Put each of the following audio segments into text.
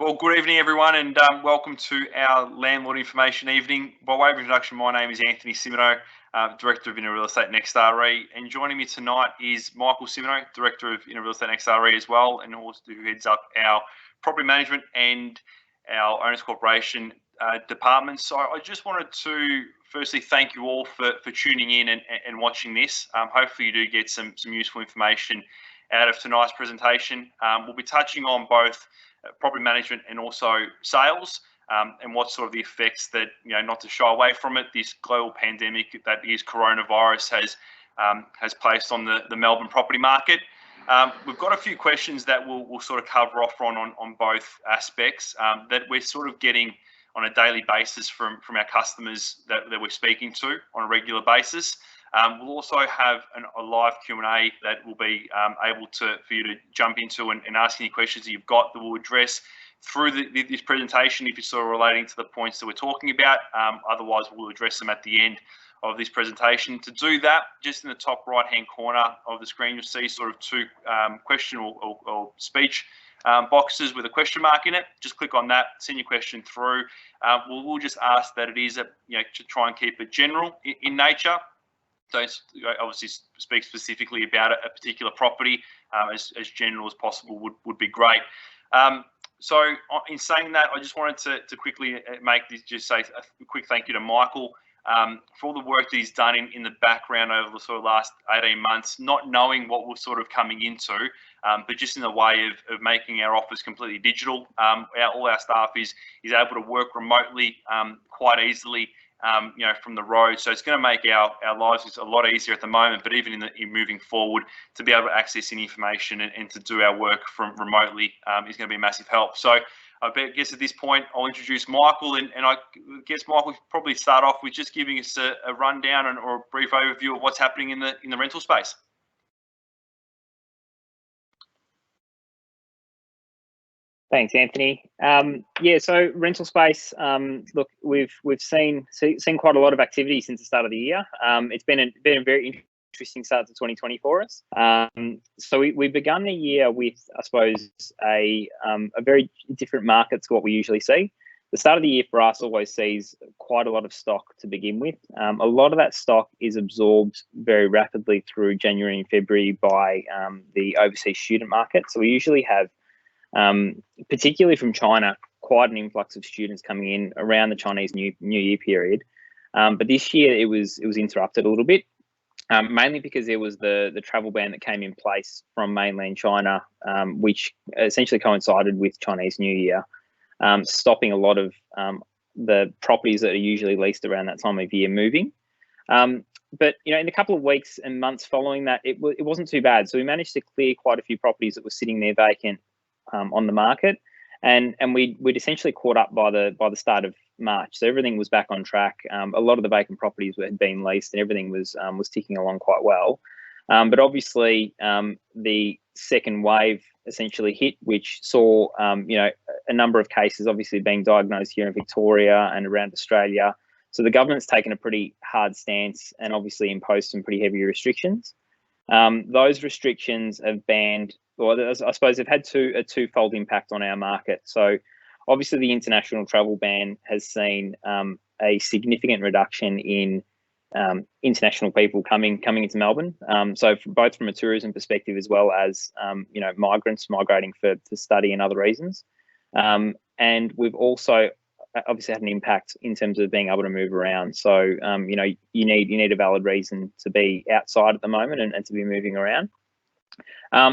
Well, good evening, everyone, and welcome to our landlord information evening. By way of introduction, my name is Anthony Simino, Director of Inner Real Estate Next RE, and joining me tonight is Michael Simino, Director of Inner Real Estate Next RE as well, and also who heads up our property management and our owners corporation departments. So I just wanted to firstly thank you all for tuning in and watching this. Hopefully you do get some useful information out of tonight's presentation. We'll be touching on both property management and also sales, and what sort of the effects that, not to shy away from it, this global pandemic that is coronavirus has placed on the Melbourne property market. We've got a few questions that we'll sort of cover off on both aspects that we're sort of getting on a daily basis from our customers that we're speaking to on a regular basis. We'll also have a live Q&A that will be able for you to jump into and ask any questions that you've got that we'll address through this presentation if it's sort of relating to the points that we're talking about. Otherwise, we'll address them at the end of this presentation. To do that, just in the top right-hand corner of the screen, you'll see sort of two question or speech boxes with a question mark in it. Just click on that, send your question through. We'll just ask that it is, to try and keep it general in nature. Don't obviously speak specifically about a particular property. As general as possible would be great. So in saying that, I just wanted to quickly say a quick thank you to Michael for all the work that he's done in the background over the sort of last 18 months, not knowing what we're sort of coming into, but just in the way of making our office completely digital. All our staff is able to work remotely quite easily, from the road. So it's going to make our lives a lot easier at the moment, but even in moving forward, to be able to access any information and to do our work from remotely is going to be a massive help. So I guess at this point, I'll introduce Michael, and I guess Michael probably start off with just giving us a rundown or a brief overview of what's happening in the rental space. Thanks, Anthony. So rental space. Look, we've seen quite a lot of activity since the start of the year. It's been a very interesting start to 2020 for us. So we begun the year with, I suppose, a very different market to what we usually see. The start of the year for us always sees quite a lot of stock to begin with. A lot of that stock is absorbed very rapidly through January and February by the overseas student market. So we usually have, particularly from China, quite an influx of students coming in around the Chinese New Year period. But this year it was interrupted a little bit, mainly because there was the travel ban that came in place from mainland China, which essentially coincided with Chinese New Year, stopping a lot of the properties that are usually leased around that time of year moving. But in a couple of weeks and months following that, it wasn't too bad. So we managed to clear quite a few properties that were sitting there vacant on the market, and we'd essentially caught up by the start of March. So everything was back on track. A lot of the vacant properties had been leased, and everything was ticking along quite well. But obviously, the second wave essentially hit, which saw a number of cases obviously being diagnosed here in Victoria and around Australia. So the government's taken a pretty hard stance and obviously imposed some pretty heavy restrictions. Those restrictions have banned, or I suppose they've had a twofold impact on our market. So obviously the international travel ban has seen a significant reduction in international people coming into Melbourne. So both from a tourism perspective as well as migrants migrating for study and other reasons. And we've also obviously had an impact in terms of being able to move around. So you need a valid reason to be outside at the moment and to be moving around.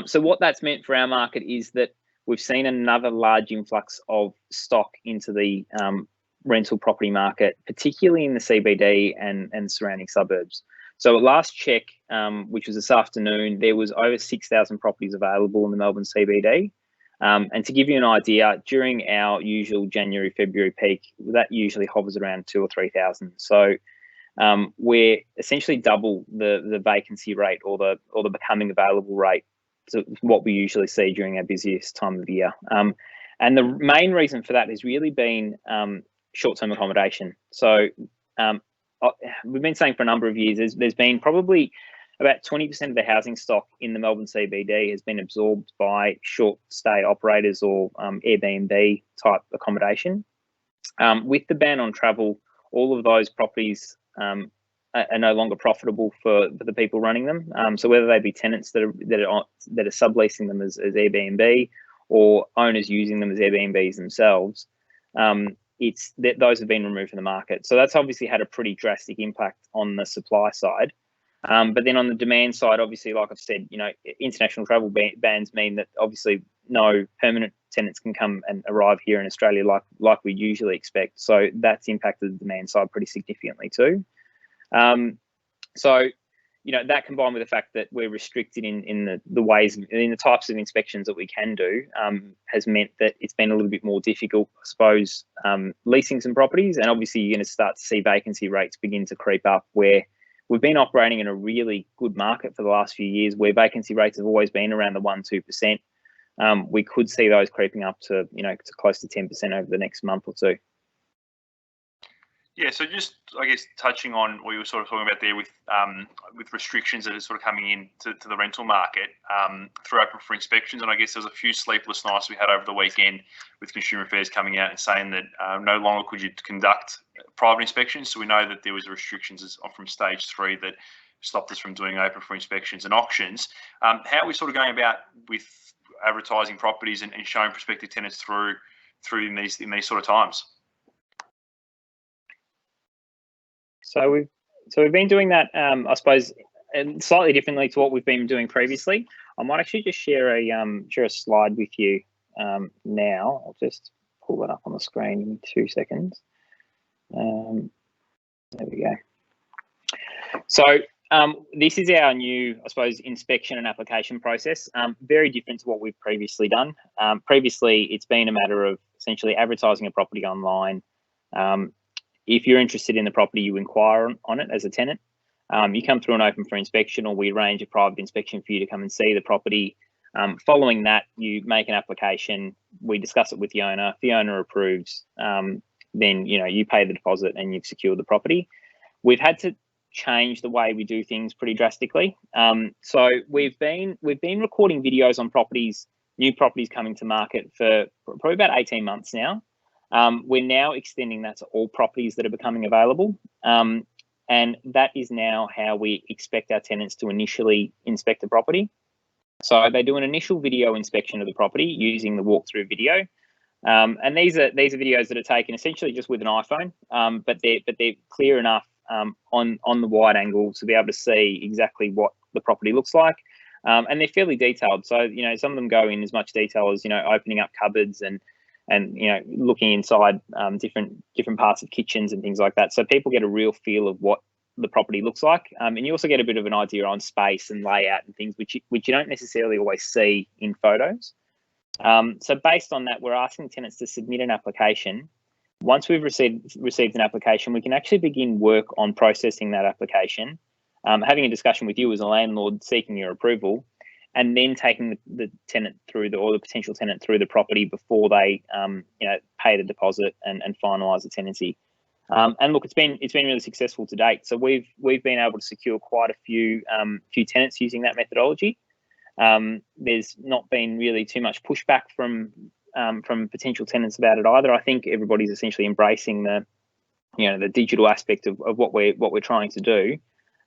So what that's meant for our market is that we've seen another large influx of stock into the rental property market, particularly in the CBD and surrounding suburbs. So at last check, which was this afternoon, there was over 6,000 properties available in the Melbourne CBD. And to give you an idea, during our usual January, February peak, that usually hovers around 2,000 or 3,000. So we're essentially double the vacancy rate or the becoming available rate to what we usually see during our busiest time of year. And the main reason for that has really been short-term accommodation. So we've been saying for a number of years, there's been probably about 20% of the housing stock in the Melbourne CBD has been absorbed by short stay operators or Airbnb type accommodation. With the ban on travel, all of those properties are no longer profitable for the people running them. So whether they be tenants that are subleasing them as Airbnb, or owners using them as Airbnbs themselves, those have been removed from the market. So that's obviously had a pretty drastic impact on the supply side. But then on the demand side, obviously, like I've said, international travel bans mean that obviously no permanent tenants can come and arrive here in Australia like we usually expect. So that's impacted the demand side pretty significantly too. So that combined with the fact that we're restricted in the ways, in the types of inspections that we can do, has meant that it's been a little bit more difficult, I suppose, leasing some properties. And obviously you're going to start to see vacancy rates begin to creep up, where we've been operating in a really good market for the last few years, where vacancy rates have always been around the 1-2%. We could see those creeping up to to close to 10% over the next month or two. Yeah, so just I guess touching on what you were sort of talking about there with restrictions that are sort of coming in to the rental market through open for inspections, and I guess there was a few sleepless nights we had over the weekend with Consumer Affairs coming out and saying that no longer could you conduct private inspections. So we know that there was restrictions from stage 3 that stopped us from doing open for inspections and auctions. How are we sort of going about with advertising properties and showing prospective tenants through in these sort of times? So we've been doing that, I suppose, slightly differently to what we've been doing previously. I might actually just share a slide with you now. I'll just pull that up on the screen in 2 seconds. There we go. So this is our new, I suppose, inspection and application process. Very different to what we've previously done. Previously, it's been a matter of essentially advertising a property online. If you're interested in the property, you inquire on it as a tenant. You come through an open for inspection, or we arrange a private inspection for you to come and see the property. Following that, you make an application. We discuss it with the owner. If the owner approves, then you pay the deposit and you've secured the property. We've had to change the way we do things pretty drastically. So we've been recording videos on properties, new properties coming to market for probably about 18 months now. We're now extending that to all properties that are becoming available. And that is now how we expect our tenants to initially inspect the property. So they do an initial video inspection of the property using the walkthrough video. And these are videos that are taken essentially just with an iPhone, but they're clear enough on the wide angle to be able to see exactly what the property looks like. And they're fairly detailed. So, some of them go in as much detail as, opening up cupboards and looking inside different parts of kitchens and things like that. So people get a real feel of what the property looks like. And you also get a bit of an idea on space and layout and things, which you don't necessarily always see in photos. So based on that, we're asking tenants to submit an application. Once we've received an application, we can actually begin work on processing that application, having a discussion with you as a landlord seeking your approval, and then taking the tenant through or the potential tenant through the property before they pay the deposit and finalise the tenancy. And look, it's been really successful to date. So we've been able to secure quite a few tenants using that methodology. There's not been really too much pushback from potential tenants about it either. I think everybody's essentially embracing the digital aspect of what we're trying to do.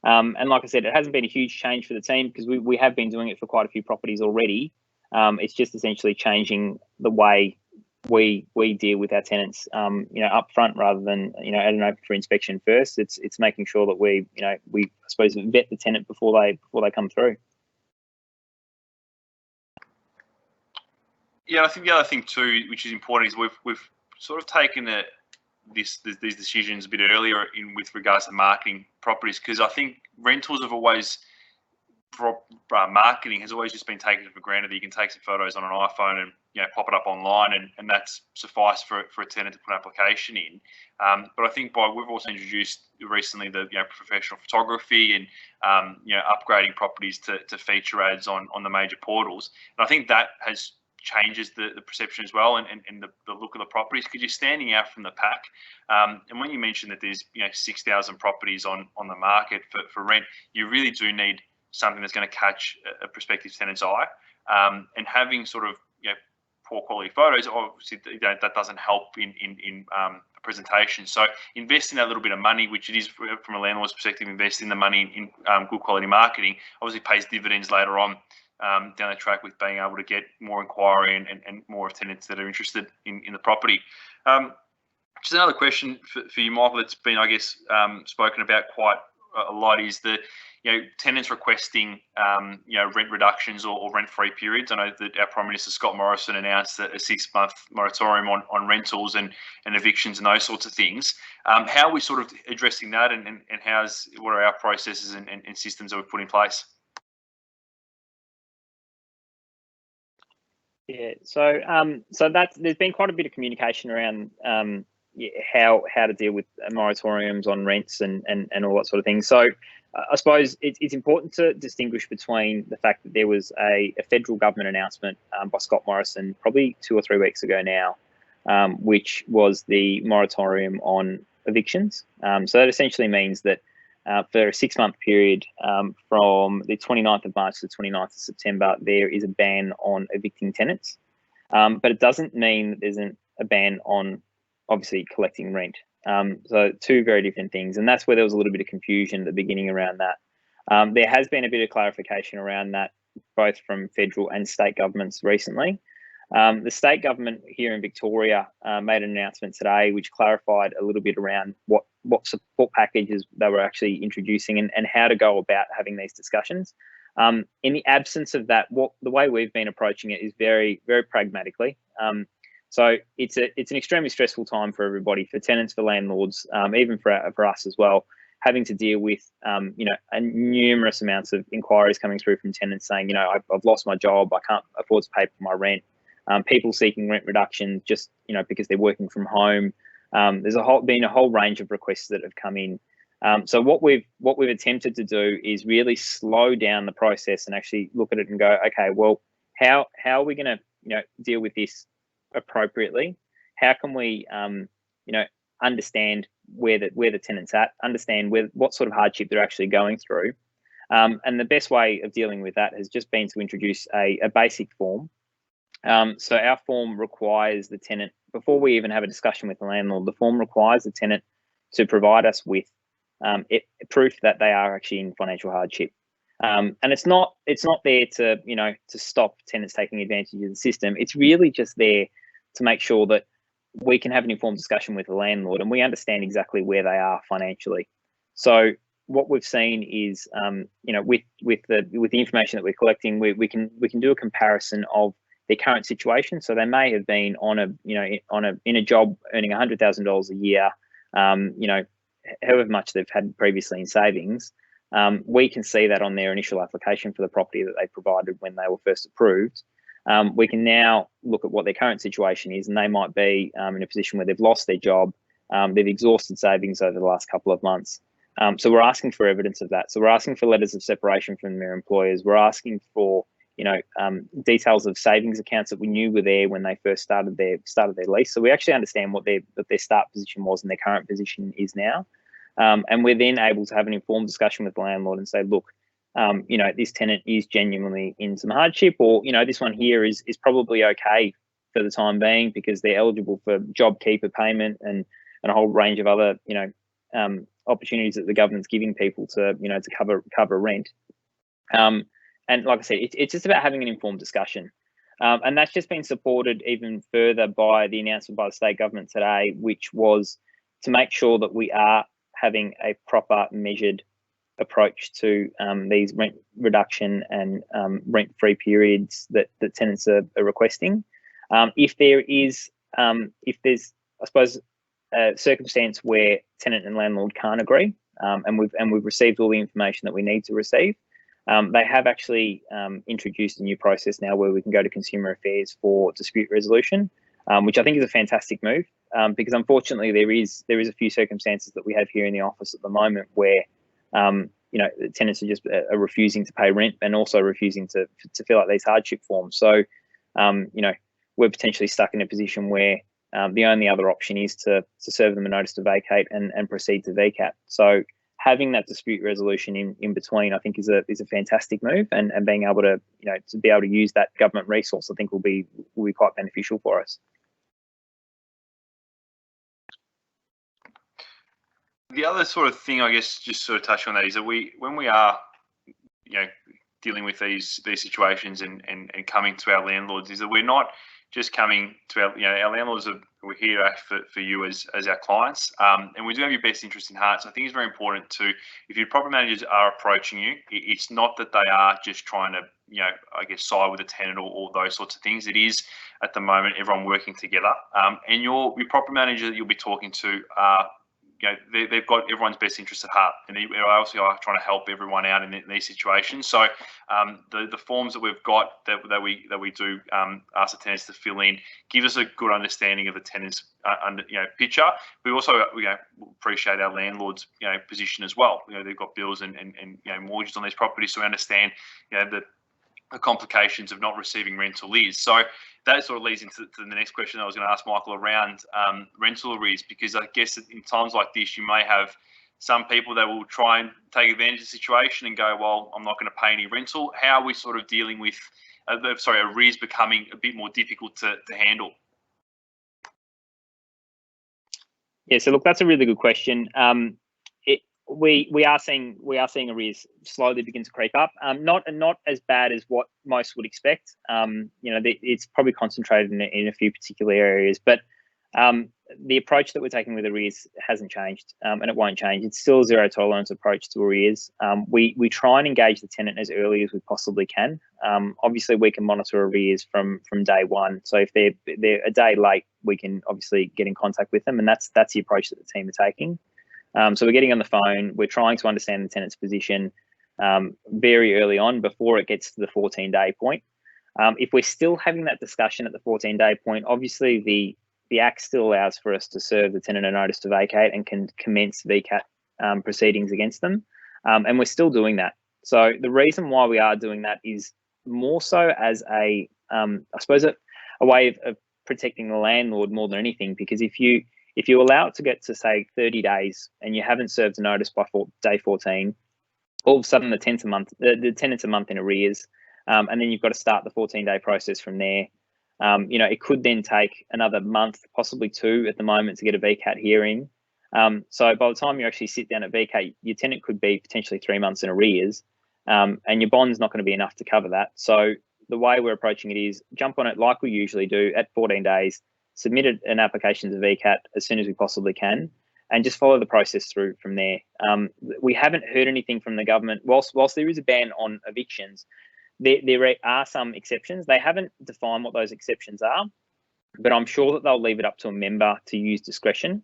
And like I said, it hasn't been a huge change for the team because we have been doing it for quite a few properties already. It's just essentially changing the way we deal with our tenants, up front rather than at an open for inspection first. It's making sure that we I suppose vet the tenant before they come through. Yeah, I think the other thing too, which is important, is we've sort of taken these decisions a bit earlier with regards to marketing properties, because I think rentals have always marketing has always just been taken for granted that you can take some photos on an iPhone and pop it up online and that's suffice for a tenant to put an application in. But I think we've also introduced recently the professional photography and upgrading properties to feature ads on the major portals, and I think that changes the perception as well and the look of the properties, because you're standing out from the pack. And when you mentioned that there's 6,000 properties on the market for rent, you really do need something that's going to catch a prospective tenant's eye. And having sort of poor quality photos, obviously that doesn't help in presentation. So invest in that little bit of money, which it is from a landlord's perspective. Invest in the money in good quality marketing. Obviously pays dividends later on down the track with being able to get more inquiry and more of tenants that are interested in the property. Just another question for you, Michael, that's been, I guess, spoken about quite a lot is the tenants requesting rent reductions or rent-free periods. I know that our Prime Minister Scott Morrison announced a 6-month moratorium on rentals and evictions and those sorts of things. How are we sort of addressing that, and what are our processes and systems that we've put in place? Yeah, so there's been quite a bit of communication around how to deal with moratoriums on rents and all that sort of thing. So I suppose it's important to distinguish between the fact that there was a federal government announcement by Scott Morrison probably 2 or 3 weeks ago now, which was the moratorium on evictions. So that essentially means that for a 6-month period from the 29th of March to the 29th of September, there is a ban on evicting tenants. But it doesn't mean that there's a ban on obviously collecting rent. So 2 very different things. And that's where there was a little bit of confusion at the beginning around that. There has been a bit of clarification around that, both from federal and state governments recently. The state government here in Victoria made an announcement today which clarified a little bit around what support packages they were actually introducing and how to go about having these discussions. In the absence of that, the way we've been approaching it is very, very pragmatically. So it's an extremely stressful time for everybody, for tenants, for landlords, even for us as well, having to deal with numerous amounts of inquiries coming through from tenants saying, I've lost my job, I can't afford to pay for my rent. People seeking rent reduction just because they're working from home. There's been a whole range of requests that have come in. So what we've attempted to do is really slow down the process and actually look at it and go, okay, well, how are we going to deal with this appropriately? How can we understand where the tenant's at, understand what sort of hardship they're actually going through, and the best way of dealing with that has just been to introduce a basic form. So our form requires the tenant, before we even have a discussion with the landlord, the form requires the tenant to provide us with proof that they are actually in financial hardship. And it's not there to stop tenants taking advantage of the system. It's really just there to make sure that we can have an informed discussion with the landlord and we understand exactly where they are financially. So what we've seen is, with the information that we're collecting, we can do a comparison of their current situation. So they may have been in a job earning $100,000 a year, however much they've had previously in savings. We can see that on their initial application for the property that they provided when they were first approved. We can now look at what their current situation is, and they might be in a position where they've lost their job, they've exhausted savings over the last couple of months. So we're asking for evidence of that. So we're asking for letters of separation from their employers. We're asking for details of savings accounts that we knew were there when they first started their lease. So we actually understand what their start position was and their current position is now. And we're then able to have an informed discussion with the landlord and say, look, this tenant is genuinely in some hardship, or this one here is probably okay for the time being because they're eligible for JobKeeper payment and a whole range of other opportunities that the government's giving people to cover rent. And like I said, it's just about having an informed discussion. And that's just been supported even further by the announcement by the state government today, which was to make sure that we are having a proper measured approach to these rent reduction and rent-free periods that tenants are requesting. If there's, I suppose, a circumstance where tenant and landlord can't agree, and we've received all the information that we need to receive, they have actually introduced a new process now where we can go to Consumer Affairs for dispute resolution, which I think is a fantastic move, because unfortunately there is a few circumstances that we have here in the office at the moment where tenants are just refusing to pay rent and also refusing to fill out these hardship forms. So we're potentially stuck in a position where the only other option is to serve them a notice to vacate and proceed to VCAT. So having that dispute resolution in between, I think, is a fantastic move, and being able to to be able to use that government resource, I think will be quite beneficial for us. The other sort of thing, I guess, just sort of touch on that, is that when we are, dealing with these situations and coming to our landlords, is that we're not just coming to our landlords we're here for you as our clients, and we do have your best interest in heart. So I think it's very important to, if your property managers are approaching you, it's not that they are just trying to I guess side with a tenant or those sorts of things. It is at the moment everyone working together, and your property manager that you'll be talking to are they've got everyone's best interest at heart, and they obviously are trying to help everyone out in these situations. So the forms that we've got that we do ask the tenants to fill in give us a good understanding of the tenant's picture. We also appreciate our landlord's position as well. They've got bills and mortgages on these properties, so we understand the complications of not receiving rental is. So that sort of leads into the next question I was going to ask Michael around rental arrears, because I guess in times like this, you may have some people that will try and take advantage of the situation and go, well, I'm not going to pay any rental. How are we sort of dealing with, arrears becoming a bit more difficult to handle? Yeah, so look, that's a really good question. We are seeing arrears slowly begin to creep up. Not as bad as what most would expect. It's probably concentrated in a few particular areas, but the approach that we're taking with arrears hasn't changed, and it won't change. It's still a zero tolerance approach to arrears. We try and engage the tenant as early as we possibly can. Obviously, we can monitor arrears from day one. So if they're a day late, we can obviously get in contact with them, and that's the approach that the team are taking. So we're getting on the phone. We're trying to understand the tenant's position very early on before it gets to the 14-day point. If we're still having that discussion at the 14-day point, obviously the Act still allows for us to serve the tenant a notice to vacate and can commence VCAT proceedings against them. And we're still doing that. So the reason why we are doing that is more so as I suppose, a way of protecting the landlord more than anything, because if you allow it to get to, say, 30 days and you haven't served a notice by day 14, all of a sudden the tenant's a month in arrears, and then you've got to start the 14-day process from there. It could then take another month, possibly two at the moment, to get a VCAT hearing. So by the time you actually sit down at VCAT, your tenant could be potentially 3 months in arrears, and your bond's not going to be enough to cover that. So the way we're approaching it is jump on it like we usually do at 14 days, submit an application to VCAT as soon as we possibly can, and just follow the process through from there. We haven't heard anything from the government. Whilst there is a ban on evictions, there are some exceptions. They haven't defined what those exceptions are, but I'm sure that they'll leave it up to a member to use discretion.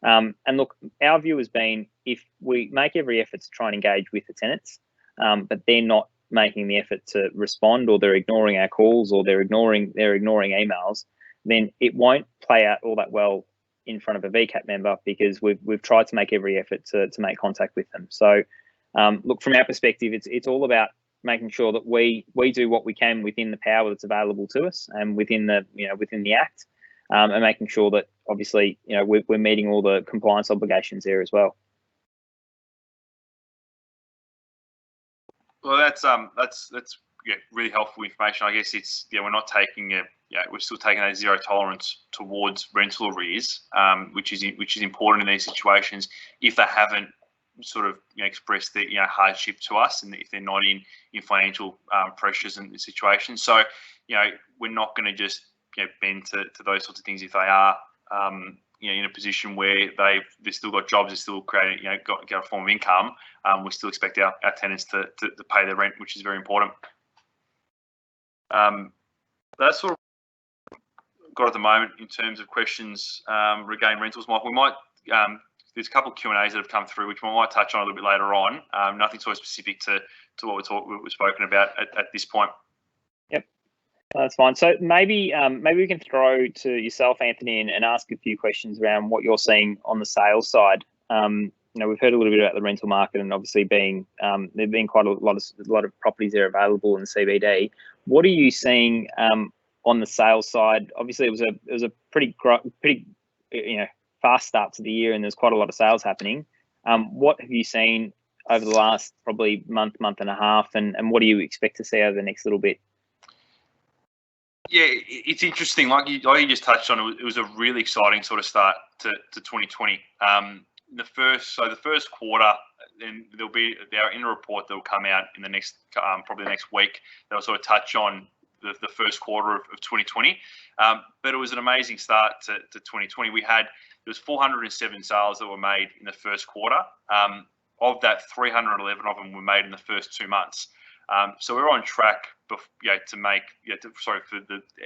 And look, our view has been, if we make every effort to try and engage with the tenants, but they're not making the effort to respond, or they're ignoring our calls, or they're ignoring emails, then it won't play out all that well in front of a VCAT member, because we've tried to make every effort to make contact with them. So look, from our perspective, it's all about making sure that we do what we can within the power that's available to us and within the Act, and making sure that obviously we're meeting all the compliance obligations there as well. Well, that's really helpful information. I guess it's we're not taking we're still taking a zero tolerance towards rental arrears, which is important in these situations. If they haven't sort of expressed their hardship to us, and if they're not in financial pressures and situations, so we're not going to just bend to those sorts of things if they are in a position where they've still got jobs, they're still creating got a form of income. We still expect our tenants to pay their rent, which is very important. That's sort of got at the moment in terms of questions regarding rentals. Mike, we might there's a couple of Q&As that have come through, which we might touch on a little bit later on. Nothing sort of specific to what we've spoken about at this point. Yep, that's fine. So maybe we can throw to yourself, Anthony, and ask a few questions around what you're seeing on the sales side. We've heard a little bit about the rental market, and obviously there've been quite a lot of properties there available in the CBD. What are you seeing on the sales side? Obviously, it was a pretty fast start to the year, and there's quite a lot of sales happening. What have you seen over the last probably month and a half, and what do you expect to see over the next little bit? Yeah, it's interesting. Like you just touched on, it was a really exciting sort of start to 2020. The first quarter, then there'll be our inner report that will come out in the next probably the next week. That'll sort of touch on the first quarter of 2020. But it was an amazing start to 2020. There was 407 sales that were made in the first quarter. Of that, 311 of them were made in the first 2 months. So we're on track, to make for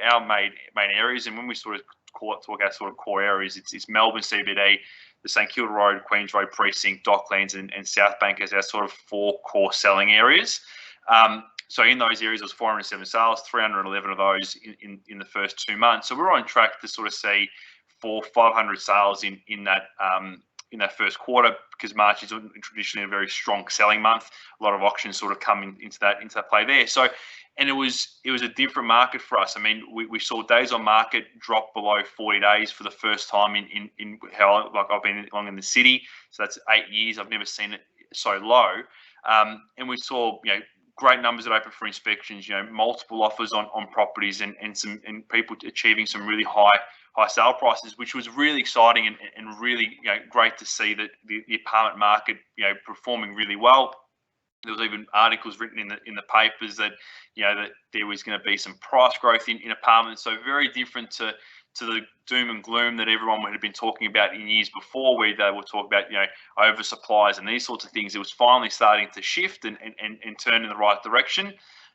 our main areas. And when we sort of talk our sort of core areas, it's Melbourne CBD, the St Kilda Road, Queens Road precinct, Docklands, and South Bank as our sort of 4 core selling areas. So in those areas, there was 407 sales, 311 of those in the first 2 months. So we're on track to sort of see 500 sales in that first quarter, because March is traditionally a very strong selling month. A lot of auctions sort of come into that play there. So, and it was a different market for us. I mean, we saw days on market drop below 40 days for the first time in how I've been long in the city. So that's 8 years. I've never seen it so low. And we saw great numbers that open for inspections. Multiple offers on properties and people achieving some really high sale prices, which was really exciting and really great to see that the apartment market performing really well. There was even articles written in the papers that that there was going to be some price growth in apartments. So very different to the doom and gloom that everyone had been talking about in years before, where they were talking about oversupplies and these sorts of things. It was finally starting to shift and turn in the right direction.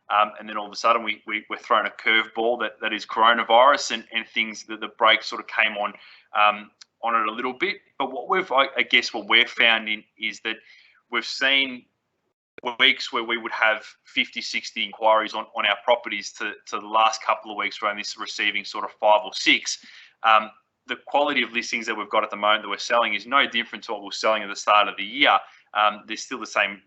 And then all of a sudden we're thrown a curveball that is coronavirus and things that the brakes sort of came on it a little bit. But what we've found is that we've seen weeks where we would have 50, 60 inquiries on our properties to the last couple of weeks, we're only receiving sort of 5 or 6. The quality of listings that we've got at the moment that we're selling is no different to what we were selling at the start of the year. There's still the same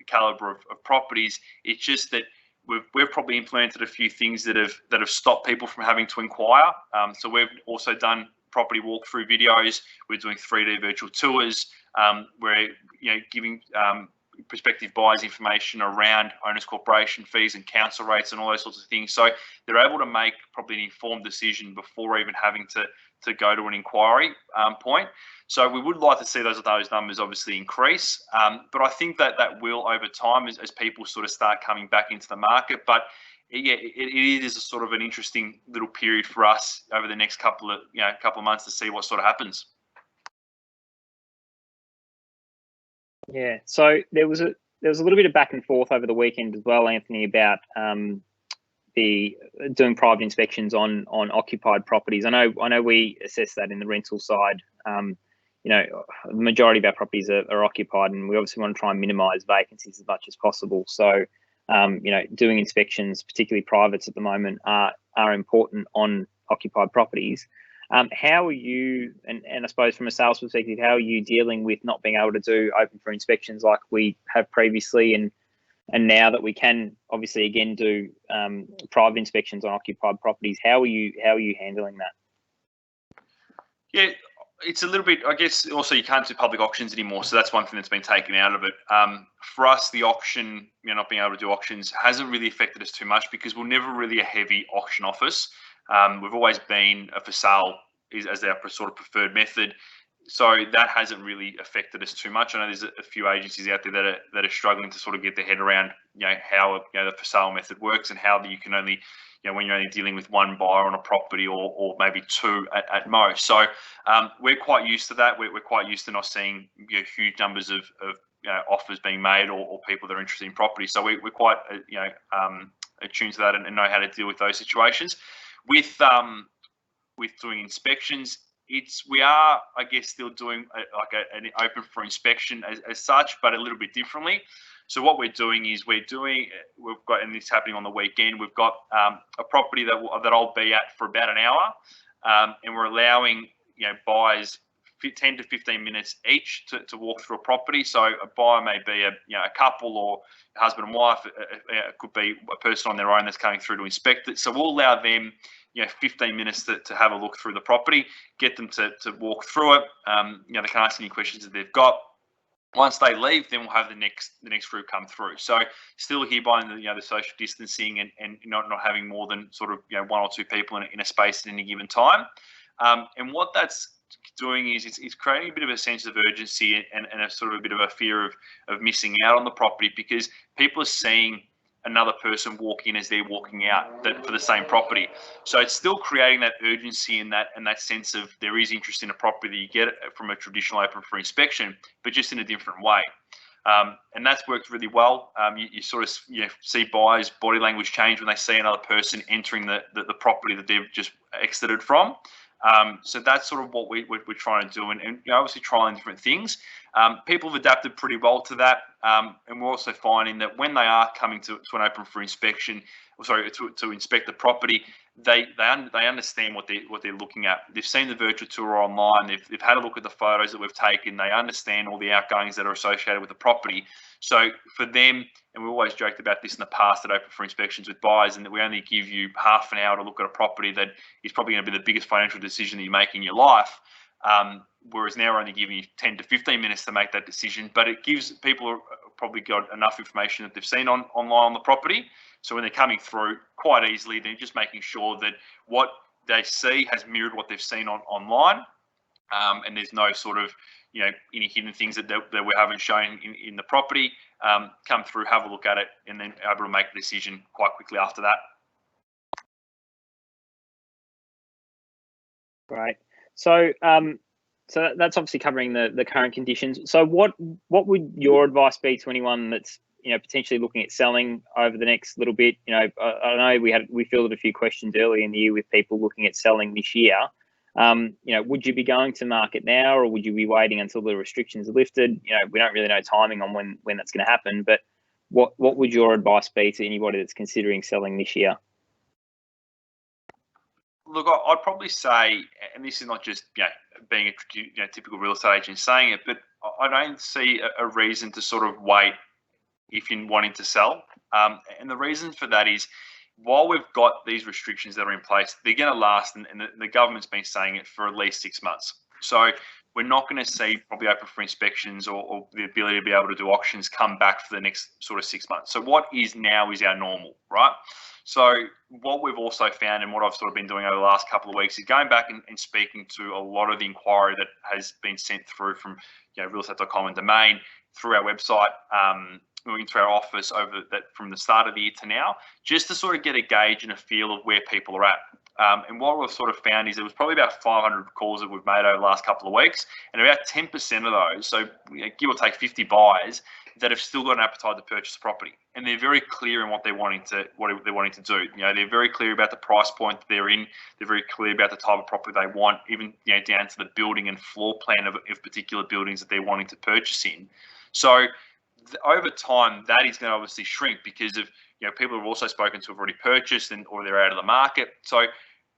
caliber of properties. It's just that we've probably implemented a few things that have stopped people from having to inquire. So we've also done property walkthrough videos. We're doing 3D virtual tours. We're giving prospective buyers information around owners corporation fees and council rates and all those sorts of things. So they're able to make probably an informed decision before even having to go to an inquiry point. So we would like to see those numbers obviously increase. But I think that will over time as people sort of start coming back into the market. But yeah, it is a sort of an interesting little period for us over the next couple of months to see what sort of happens. Yeah, so there was a little bit of back and forth over the weekend as well, Anthony, about the doing private inspections on occupied properties. I know we assess that in the rental side. The majority of our properties are occupied, and we obviously want to try and minimise vacancies as much as possible. So, doing inspections, particularly privates at the moment, are important on occupied properties. How are you, and I suppose from a sales perspective, how are you dealing with not being able to do open for inspections like we have previously, and now that we can obviously again do private inspections on occupied properties? How are you handling that? Yeah, it's a little bit, I guess. Also, you can't do public auctions anymore, so that's one thing that's been taken out of it. For us, the auction, not being able to do auctions hasn't really affected us too much because we're never really a heavy auction office. We've always been a for sale as our sort of preferred method, so that hasn't really affected us too much. I know there's a few agencies out there that are struggling to sort of get their head around how the for sale method works and how you can only when you're only dealing with one buyer on a property or maybe 2 at most. So we're quite used to that. We're quite used to not seeing huge numbers of offers being made or people that are interested in property. So we're quite attuned to that and know how to deal with those situations. With doing inspections, we are, I guess, still doing an open for inspection as such, but a little bit differently. So what we're doing is we've got, and this is happening on the weekend, we've got a property that I'll be at for about an hour, and we're allowing buyers 10 to 15 minutes each to walk through a property. So a buyer may be a couple or a husband and wife. It could be a person on their own that's coming through to inspect it. So we'll allow them 15 minutes to have a look through the property, get them to walk through it. They can ask any questions that they've got. Once they leave, then we'll have the next group come through. So still here by the social distancing and not having more than sort of 1 or 2 people in a space at any given time. And what that's doing is it's creating a bit of a sense of urgency and a sort of a bit of a fear of missing out on the property, because people are seeing another person walk in as they're walking out for the same property. So it's still creating that urgency and that sense of there is interest in a property that you get from a traditional open for inspection, but just in a different way. And that's worked really well. You sort of see buyers' body language change when they see another person entering the property that they've just exited from. So that's sort of what we're trying to do, and obviously trying different things. People have adapted pretty well to that, and we're also finding that when they are coming to an open for inspection, to inspect the property, they understand what they're looking at. They've seen the virtual tour online. They've had a look at the photos that we've taken. They understand all the outgoings that are associated with the property. So for them, and we've always joked about this in the past at open for inspections with buyers, and that we only give you half an hour to look at a property that is probably going to be the biggest financial decision that you make in your life. Whereas now we're only giving you 10 to 15 minutes to make that decision, but it gives people probably got enough information that they've seen online on the property. So when they're coming through quite easily, they're just making sure that what they see has mirrored what they've seen online, and there's no sort of any hidden things that we haven't shown in the property. Come through, have a look at it, and then able to make a decision quite quickly after that. Right. So so that's obviously covering the current conditions. So what would your advice be to anyone that's potentially looking at selling over the next little bit? I know we fielded a few questions early in the year with people looking at selling this year. Would you be going to market now, or would you be waiting until the restrictions are lifted? We don't really know timing on when that's going to happen, but what would your advice be to anybody that's considering selling this year? Look, I'd probably say, and this is not just being a typical real estate agent saying it, but I don't see a reason to sort of wait if you're wanting to sell. And the reason for that is, while we've got these restrictions that are in place, they're going to last, and the government's been saying it for at least 6 months. So we're not going to see probably open for inspections or the ability to be able to do auctions come back for the next sort of 6 months. So what is now is our normal, right? So what we've also found, and what I've sort of been doing over the last couple of weeks, is going back and speaking to a lot of the inquiry that has been sent through from realestate.com and Domain through our website, into our office over that from the start of the year to now, just to sort of get a gauge and a feel of where people are at. And what we've sort of found is there was probably about 500 calls that we've made over the last couple of weeks, and about 10% of those, so give or take 50 buyers, that have still got an appetite to purchase a property, and they're very clear in what they're wanting to do. They're very clear about the price point that they're in. They're very clear about the type of property they want, even down to the building and floor plan of particular buildings that they're wanting to purchase in. So over time, that is going to obviously shrink because of people who've also spoken to have already purchased or they're out of the market. So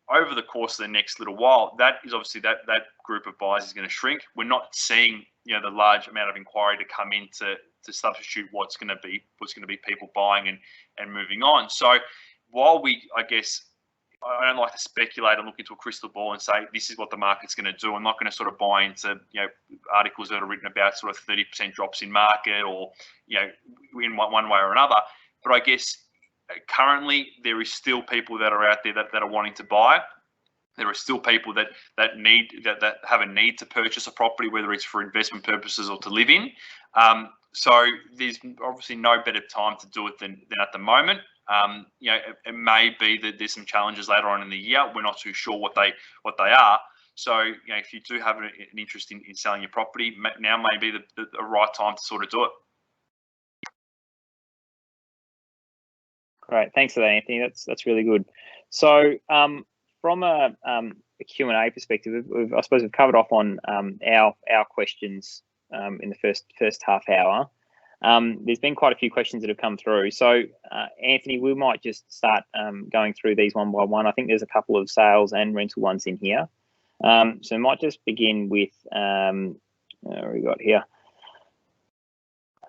over the course of the next little while, that is obviously that group of buyers is going to shrink. We're not seeing the large amount of inquiry to come in to substitute what's going to be people buying and moving on. So while I don't like to speculate and look into a crystal ball and say this is what the market's going to do. I'm not going to sort of buy into articles that are written about sort of 30% drops in market or in one way or another. But I guess currently there is still people that are out there that are wanting to buy. There are still people that have a need to purchase a property, whether it's for investment purposes or to live in. So there's obviously no better time to do it than at the moment. It may be that there's some challenges later on in the year. We're not too sure what they are. So if you do have an interest in selling your property, now may be the right time to sort of do it. Great, thanks for that, Anthony. That's really good. So from a Q&A perspective, I suppose we've covered off on our questions in the first half hour. There's been quite a few questions that have come through. So, Anthony, we might just start going through these one by one. I think there's a couple of sales and rental ones in here. So we might just begin with, what we got here?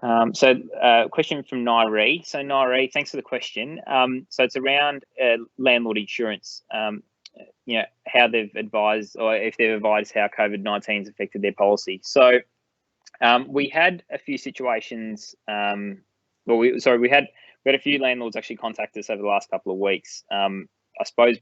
Question from Nairi. So, Nairi, thanks for the question. So it's around landlord insurance. How they've advised, or if they've advised how COVID-19 has affected their policy. So We had a few situations. We had a few landlords actually contact us over the last couple of weeks. I suppose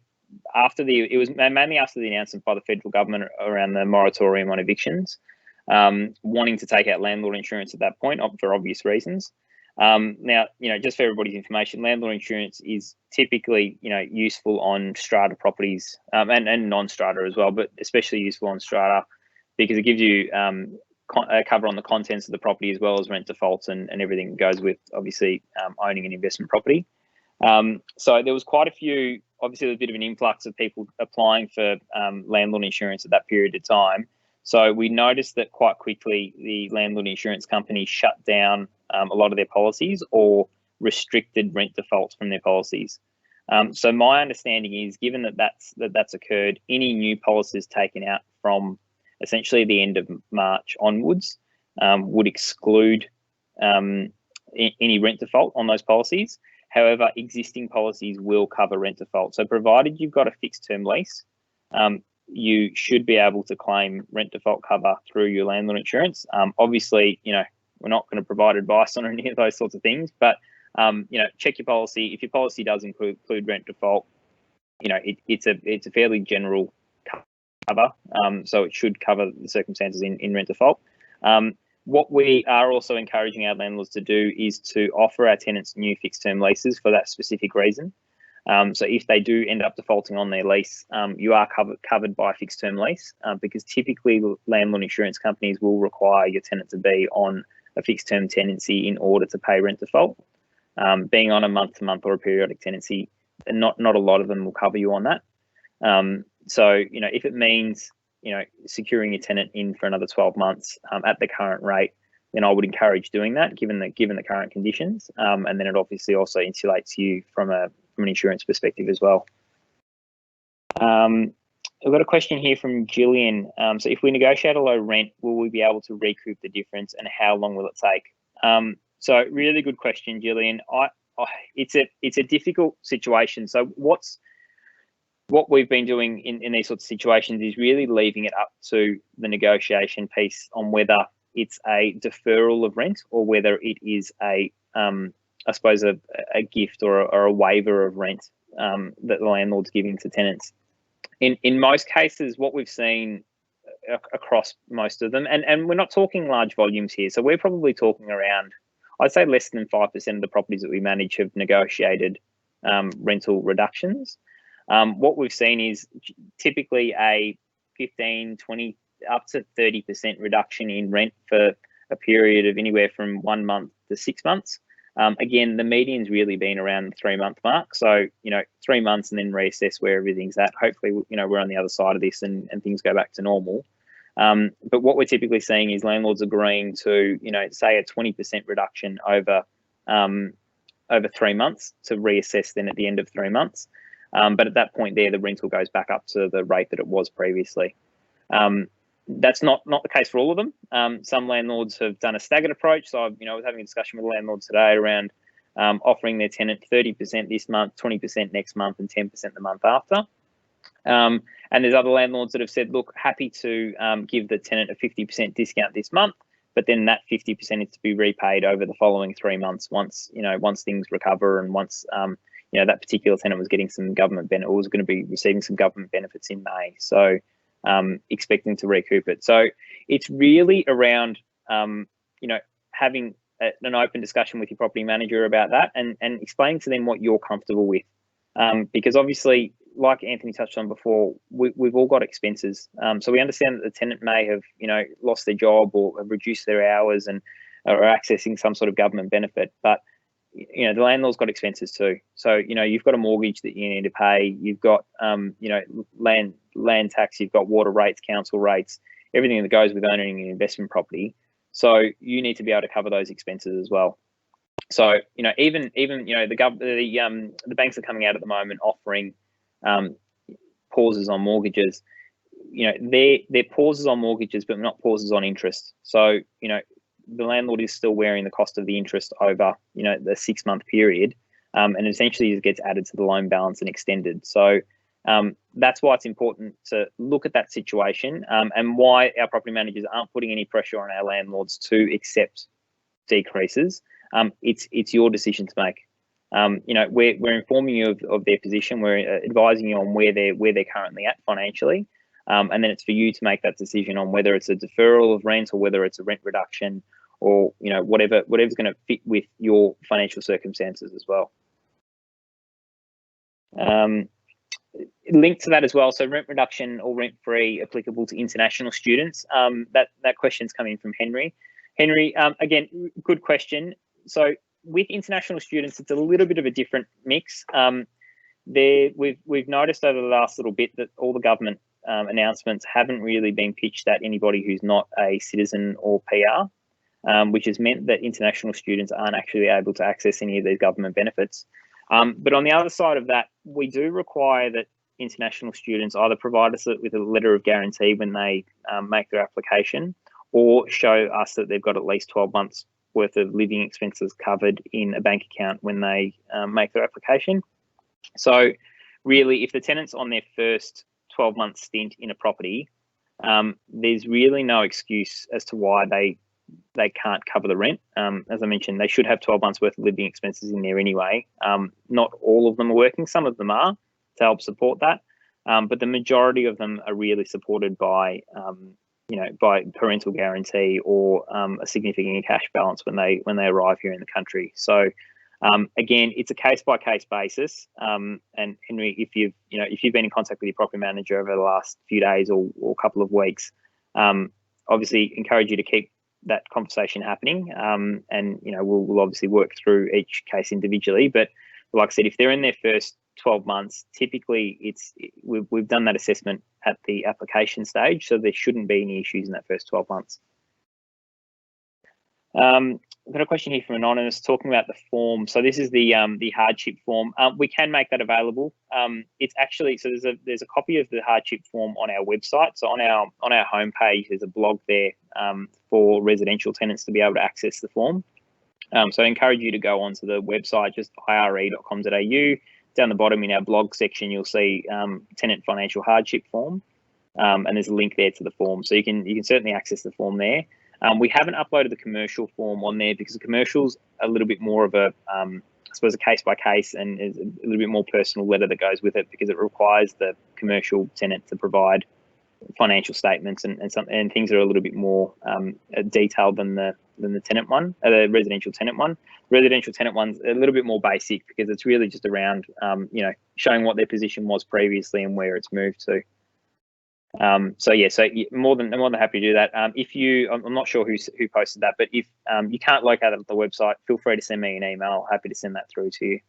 it was mainly after the announcement by the federal government around the moratorium on evictions, wanting to take out landlord insurance at that point for obvious reasons. Now, just for everybody's information, landlord insurance is typically, useful on strata properties, and non-strata as well, but especially useful on strata because it gives you a cover on the contents of the property as well as rent defaults and everything that goes with, obviously, owning an investment property. So there was quite a few, obviously there was a bit of an influx of people applying for landlord insurance at that period of time. So we noticed that quite quickly the landlord insurance company shut down a lot of their policies or restricted rent defaults from their policies. So my understanding is, given that that's occurred, any new policies taken out from essentially the end of March onwards would exclude any rent default on those policies. However, existing policies will cover rent default. So provided you've got a fixed term lease, you should be able to claim rent default cover through your landlord insurance. Obviously, we're not going to provide advice on any of those sorts of things, but check your policy. If your policy does include rent default, it's a fairly general cover, so it should cover the circumstances in rent default. What we are also encouraging our landlords to do is to offer our tenants new fixed term leases for that specific reason. So if they do end up defaulting on their lease, you are covered by a fixed term lease, because typically landlord insurance companies will require your tenant to be on a fixed term tenancy in order to pay rent default. Being on a month to month or a periodic tenancy, not a lot of them will cover you on that. So if it means securing your tenant in for another 12 months at the current rate, then I would encourage doing that given the current conditions, and then it obviously also insulates you from an insurance perspective as well. I've got a question here from Gillian. So if we negotiate a low rent, will we be able to recoup the difference, and how long will it take? So really good question, Gillian. It's a difficult situation. So what we've been doing in these sorts of situations is really leaving it up to the negotiation piece on whether it's a deferral of rent or whether it is I suppose a gift or a waiver of rent that the landlord's giving to tenants. In most cases, what we've seen across most of them, and we're not talking large volumes here, so we're probably talking around, I'd say less than 5% of the properties that we manage have negotiated rental reductions. What we've seen is typically a 15, 20, up to 30% reduction in rent for a period of anywhere from 1 month to 6 months. Again, the median's really been around the 3 month mark. So, 3 months and then reassess where everything's at. Hopefully, we're on the other side of this and things go back to normal. But what we're typically seeing is landlords agreeing to, say a 20% reduction over 3 months to reassess then at the end of 3 months. But at that point there, the rental goes back up to the rate that it was previously. That's not the case for all of them. Some landlords have done a staggered approach. So, I was having a discussion with landlords today around offering their tenant 30% this month, 20% next month, and 10% the month after. And there's other landlords that have said, look, happy to give the tenant a 50% discount this month, but then that 50% is to be repaid over the following 3 months once things recover and once that particular tenant was getting some government benefit, or was going to be receiving some government benefits in May. So expecting to recoup it. So it's really around, having an open discussion with your property manager about that and explaining to them what you're comfortable with. Because obviously, like Anthony touched on before, we've all got expenses. So we understand that the tenant may have, lost their job or have reduced their hours and are accessing some sort of government benefit. But the landlord's got expenses too. So, you've got a mortgage that you need to pay. You've got, land tax. You've got water rates, council rates, everything that goes with owning an investment property. So you need to be able to cover those expenses as well. So, even the banks are coming out at the moment offering pauses on mortgages. They're pauses on mortgages, but not pauses on interest. So, the landlord is still wearing the cost of the interest over, the 6 month period, and essentially it gets added to the loan balance and extended. So, That's why it's important to look at that situation, and why our property managers aren't putting any pressure on our landlords to accept decreases. It's your decision to make. We're informing you of their position. We're advising you on where they're currently at financially, and then it's for you to make that decision on whether it's a deferral of rent or whether it's a rent reduction, or whatever's going to fit with your financial circumstances as well. Linked to that as well, so rent reduction or rent free applicable to international students. That question's coming from Henry. Henry, again, good question. So with international students, it's a little bit of a different mix. We've noticed over the last little bit that all the government announcements haven't really been pitched at anybody who's not a citizen or PR, which has meant that international students aren't actually able to access any of these government benefits. But on the other side of that, we do require that international students either provide us with a letter of guarantee when they make their application, or show us that they've got at least 12 months worth of living expenses covered in a bank account when they make their application. So really, if the tenant's on their first 12-month stint in a property, there's really no excuse as to why they can't cover the rent. As I mentioned, they should have 12 months worth of living expenses in there anyway. Not all of them are working. Some of them are to help support that. But the majority of them are really supported by parental guarantee or a significant cash balance when they arrive here in the country. So again, it's a case by case basis. And Henry, if you've been in contact with your property manager over the last few days or couple of weeks, obviously encourage you to keep that conversation happening. And we'll obviously work through each case individually. But like I said, if they're in their first 12 months, typically we've done that assessment at the application stage, so there shouldn't be any issues in that first 12 months. I've got a question here from Anonymous talking about the form. So this is the hardship form. We can make that available. It's actually, so there's a copy of the hardship form on our website. So on our homepage, there's a blog there for residential tenants to be able to access the form. So I encourage you to go onto the website, just ire.com.au. Down the bottom in our blog section, you'll see tenant financial hardship form, and there's a link there to the form. So you can certainly access the form there. We haven't uploaded the commercial form on there because the commercial's a little bit more of a, I suppose, a case by case, and is a little bit more personal letter that goes with it, because it requires the commercial tenant to provide financial statements and things that are a little bit more detailed than the tenant one, the residential tenant one. Residential tenant one's a little bit more basic because it's really just around showing what their position was previously and where it's moved to. So more than happy to do that. I'm not sure who posted that, but if you can't locate it at the website, feel free to send me an email. Happy to send that through to you.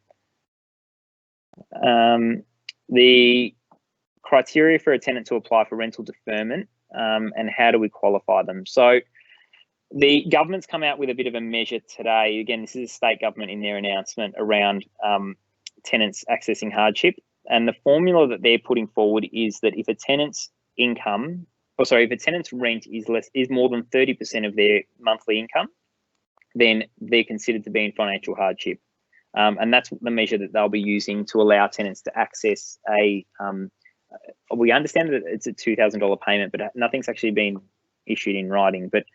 The criteria for a tenant to apply for rental deferment, and how do we qualify them? So the government's come out with a bit of a measure today. Again, this is a state government in their announcement around tenants accessing hardship. And the formula that they're putting forward is that if a tenant's rent is more than 30% of their monthly income, then they're considered to be in financial hardship. And that's the measure that they'll be using to allow tenants to access we understand that it's a $2,000 payment, but nothing's actually been issued in writing, but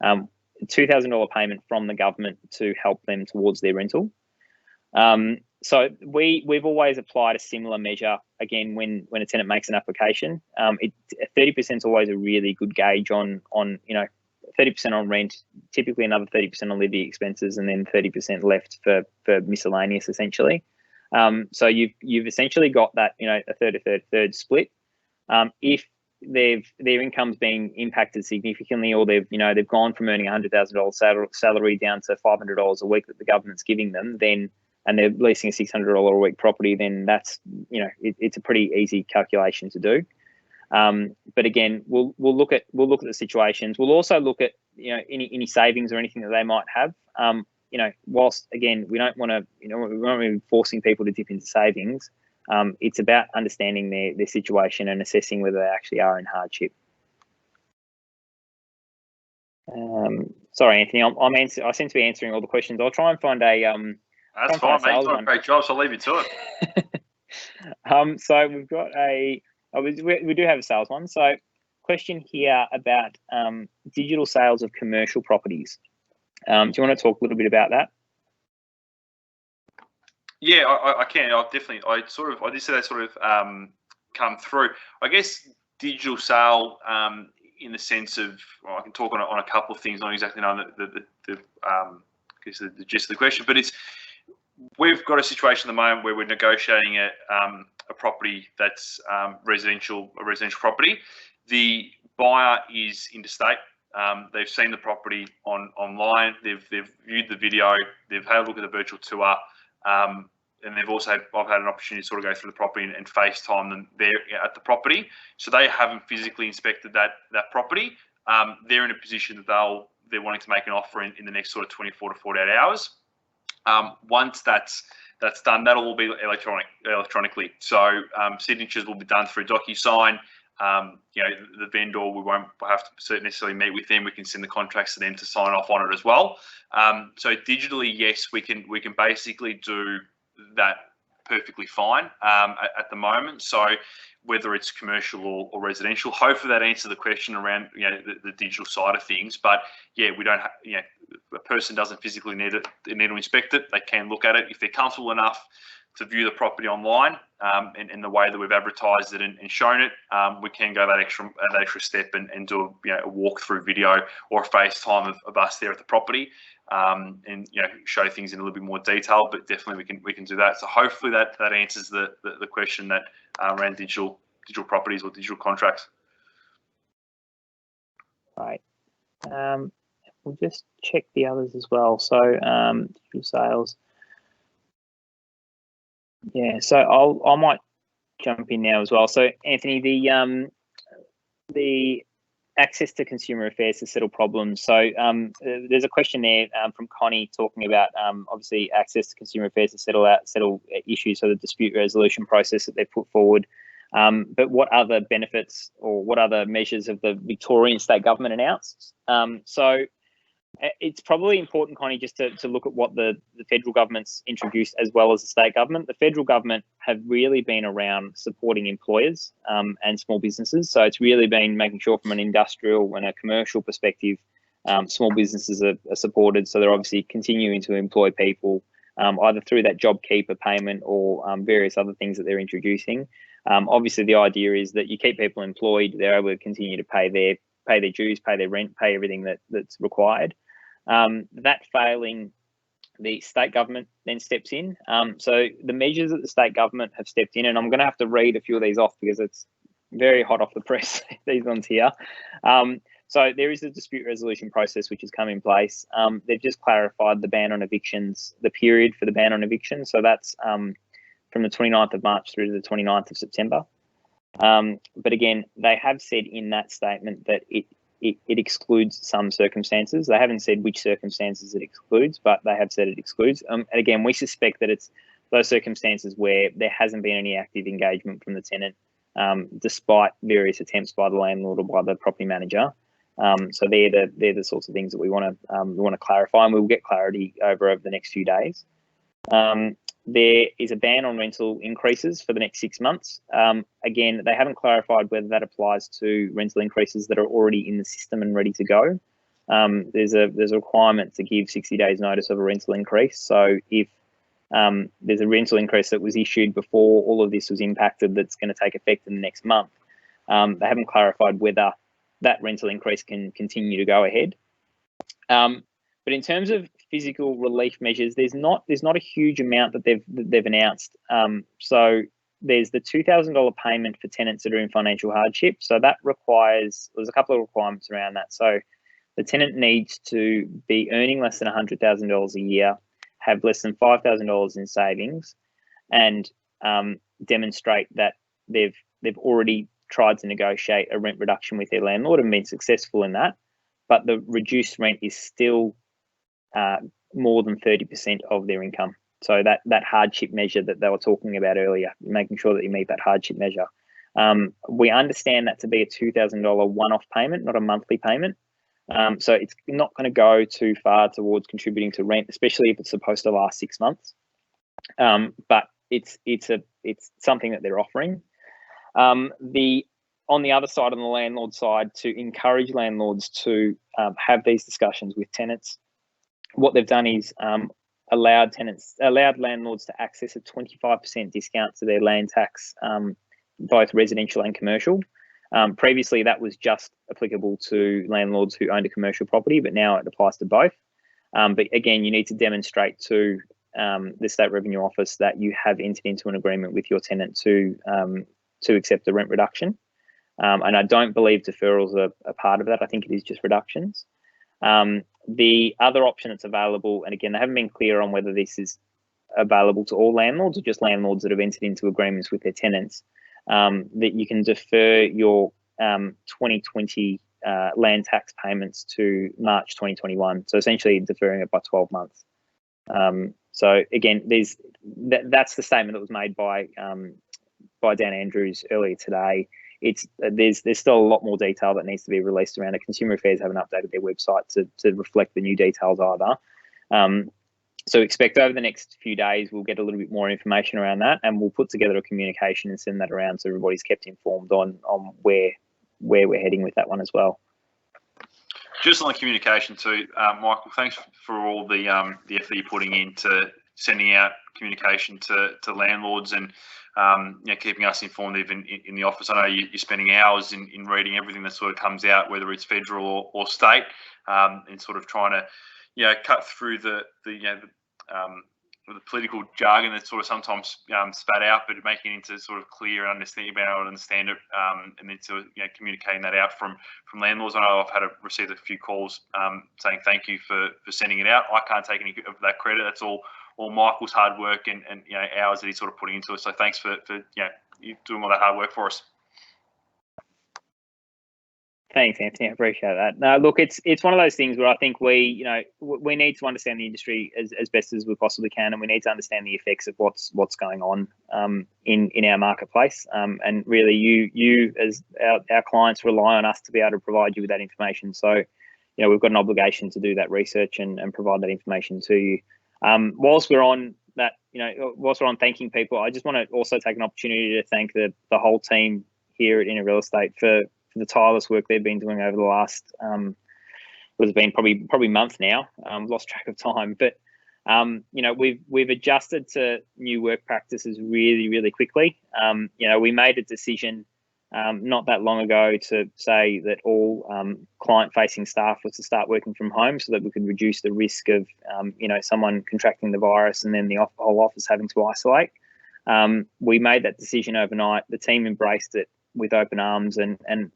$2,000 payment from the government to help them towards their rental. So we've always applied a similar measure, again, when a tenant makes an application. 30% is always a really good gauge on 30% on rent, typically another 30% on living expenses, and then 30% left for miscellaneous, essentially. So you've essentially got that, a third split. If their income's been impacted significantly, or they've gone from earning $100,000 salary down to $500 a week that the government's giving them, and they're leasing a $600 a week property, then that's, it's a pretty easy calculation to do. But again, we'll look at the situations. We'll also look at any savings or anything that they might have. Whilst again we don't want to we won't be forcing people to dip into savings. It's about understanding their situation and assessing whether they actually are in hardship. Sorry, Anthony, I seem to be answering all the questions. I'll try and find a. That's fine, mate. You've done a great job, so I'll leave you to it. So we've got we do have a sales one. So question here about digital sales of commercial properties. Do you want to talk a little bit about that? Yeah, I can. I definitely. I did see that sort of come through. I guess digital sale, in the sense of, well, I can talk on a couple of things. Not exactly know the gist of the question, but we've got a situation at the moment where we're negotiating a property that's a residential property. The buyer is interstate. They've seen the property online. They've viewed the video. They've had a look at the virtual tour. And I've had an opportunity to sort of go through the property and FaceTime them there at the property. So they haven't physically inspected that property. They're in a position that they're wanting to make an offer in the next sort of 24 to 48 hours. Once that's done, that'll all be electronically. So signatures will be done through DocuSign. The vendor, we won't have to necessarily meet with them. We can send the contracts to them to sign off on it as well. So digitally, yes, we can basically do that perfectly fine at the moment. So whether it's commercial or residential, hopefully that answers the question around the digital side of things. But yeah, we don't a person doesn't physically need to inspect it. They can look at it if they're comfortable enough to view the property online, and the way that we've advertised it and shown it. We can go that extra step and do a walkthrough video or a FaceTime of us there at the property, and show things in a little bit more detail. But definitely we can do that. So hopefully that answers the question that around digital properties or digital contracts. Right. We'll just check the others as well. So digital sales. Yeah, so I might jump in now as well. So Anthony, the access to consumer affairs to settle problems. So there's a question there from Connie talking about obviously access to consumer affairs to settle issues, so the dispute resolution process that they put forward. But what other benefits or what other measures have the Victorian state government announced? So it's probably important, Connie, just to look at what the federal government's introduced as well as the state government. The federal government have really been around supporting employers and small businesses. So it's really been making sure from an industrial and a commercial perspective, small businesses are supported. So they're obviously continuing to employ people either through that JobKeeper payment or various other things that they're introducing. Obviously, the idea is that you keep people employed, they're able to continue to pay their dues, pay their rent, pay everything that's required. That failing, the state government then steps in. So the measures that the state government have stepped in, and I'm going to have to read a few of these off because it's very hot off the press, these ones here. So there is a dispute resolution process which has come in place. They've just clarified the ban on evictions, the period for the ban on evictions. So that's from the 29th of March through to the 29th of September. But again, they have said in that statement that it excludes some circumstances. They haven't said which circumstances it excludes, but they have said it excludes. And again, we suspect that it's those circumstances where there hasn't been any active engagement from the tenant, despite various attempts by the landlord or by the property manager. So they're the sorts of things that we want to clarify, and we'll get clarity over the next few days. There is a ban on rental increases for the next 6 months. Again, they haven't clarified whether that applies to rental increases that are already in the system and ready to go. There's a requirement to give 60 days notice of a rental increase. So if there's a rental increase that was issued before all of this was impacted that's going to take effect in the next month, they haven't clarified whether that rental increase can continue to go ahead. But in terms of physical relief measures, there's not a huge amount that they've announced. So there's the $2,000 payment for tenants that are in financial hardship. So that there's a couple of requirements around that. So the tenant needs to be earning less than $100,000 a year, have less than $5,000 in savings, and demonstrate that they've already tried to negotiate a rent reduction with their landlord and been successful in that. But the reduced rent is still more than 30% of their income. So that hardship measure that they were talking about earlier, making sure that you meet that hardship measure. We understand that to be a $2,000 one-off payment, not a monthly payment. So it's not going to go too far towards contributing to rent, especially if it's supposed to last 6 months. But it's something that they're offering. On the other side, on the landlord side, to encourage landlords to have these discussions with tenants, what they've done is allowed landlords to access a 25% discount to their land tax, both residential and commercial. Previously, that was just applicable to landlords who owned a commercial property, but now it applies to both. But again, you need to demonstrate to the State Revenue Office that you have entered into an agreement with your tenant to accept the rent reduction. And I don't believe deferrals are a part of that. I think it is just reductions. The other option that's available, and again, they haven't been clear on whether this is available to all landlords or just landlords that have entered into agreements with their tenants, that you can defer your 2020 land tax payments to March 2021. So essentially deferring it by 12 months. So again, that's the statement that was made by Dan Andrews earlier today. There's still a lot more detail that needs to be released around it. Consumer Affairs haven't updated their website to reflect the new details either. So expect over the next few days we'll get a little bit more information around that, and we'll put together a communication and send that around so everybody's kept informed on where we're heading with that one as well. Just on the communication too, Michael, thanks for all the effort you're putting into sending out communication to landlords and keeping us informed even in the office. I know you're spending hours in reading everything that sort of comes out, whether it's federal or state, and sort of trying to cut through the political jargon that's sort of sometimes spat out, but making it into sort of clear and understand it, and then sort of communicating that out from landlords. I know I've received a few calls saying thank you for sending it out. I can't take any of that credit. That's all Michael's hard work and hours that he's sort of putting into it. So thanks for you doing all that hard work for us. Thanks, Anthony. I appreciate that. No, look, it's one of those things where I think we need to understand the industry as best as we possibly can, and we need to understand the effects of what's going on in our marketplace. And really, you as our clients rely on us to be able to provide you with that information. So, we've got an obligation to do that research and provide that information to you. Whilst we're on that, whilst we're on thanking people, I just want to also take an opportunity to thank the whole team here at Inner Real Estate for the tireless work they've been doing over the last, it's been probably month now. Lost track of time, but we've adjusted to new work practices really, really quickly. We made a decision not that long ago to say that all client-facing staff was to start working from home so that we could reduce the risk of someone contracting the virus and then the whole office having to isolate. We made that decision overnight. The team embraced it with open arms, and